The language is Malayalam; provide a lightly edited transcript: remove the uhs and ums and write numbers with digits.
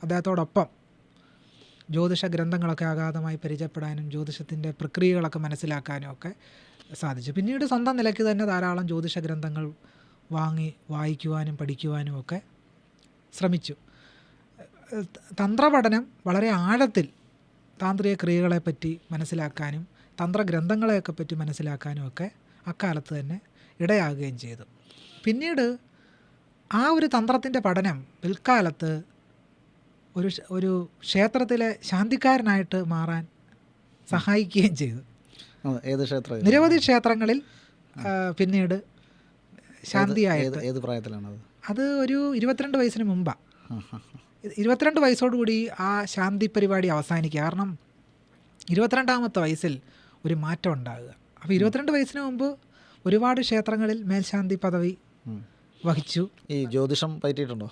അദ്ദേഹത്തോടൊപ്പം ജ്യോതിഷ ഗ്രന്ഥങ്ങളൊക്കെ അഗാധമായി പരിചയപ്പെടാനും ജ്യോതിഷത്തിൻ്റെ പ്രക്രിയകളൊക്കെ മനസ്സിലാക്കാനും ഒക്കെ സാധിച്ചു. പിന്നീട് സ്വന്തം നിലയ്ക്ക് തന്നെ ധാരാളം ജ്യോതിഷ ഗ്രന്ഥങ്ങൾ വാങ്ങി വായിക്കുവാനും പഠിക്കുവാനും ഒക്കെ ശ്രമിച്ചു. തന്ത്രപഠനം വളരെ ആഴത്തിൽ താന്ത്രിക ക്രിയകളെപ്പറ്റി മനസ്സിലാക്കാനും തന്ത്രഗ്രന്ഥങ്ങളെയൊക്കെ പറ്റി മനസ്സിലാക്കാനും ഒക്കെ അക്കാലത്ത് തന്നെ ഇടയാകുകയും ചെയ്തു. പിന്നീട് ആ ഒരു തന്ത്രത്തിൻ്റെ പഠനം പിൽക്കാലത്ത് ഒരു ക്ഷേത്രത്തിലെ ശാന്തിക്കാരനായിട്ട് മാറാൻ സഹായിക്കുകയും ചെയ്തു. ഏത് ക്ഷേത്രം? നിരവധി ക്ഷേത്രങ്ങളിൽ പിന്നീട് ശാന്തിയായിട്ട്. ഏത് പ്രായത്തിലാണത്? അത് ഒരു 22 വയസ്സിന് മുമ്പാണ്. 22 വയസ്സോടുകൂടി ആ ശാന്തി പരിപാടി അവസാനിക്കുക. കാരണം 22ാമത്തെ വയസ്സിൽ ഒരു മാറ്റം ഉണ്ടാകുക. അപ്പോൾ 22 വയസ്സിന് മുമ്പ് ഒരുപാട് ക്ഷേത്രങ്ങളിൽ മേൽശാന്തി പദവി വഹിച്ചു. ഈ ജ്യോതിഷം പറ്റിയിട്ടുണ്ടോ?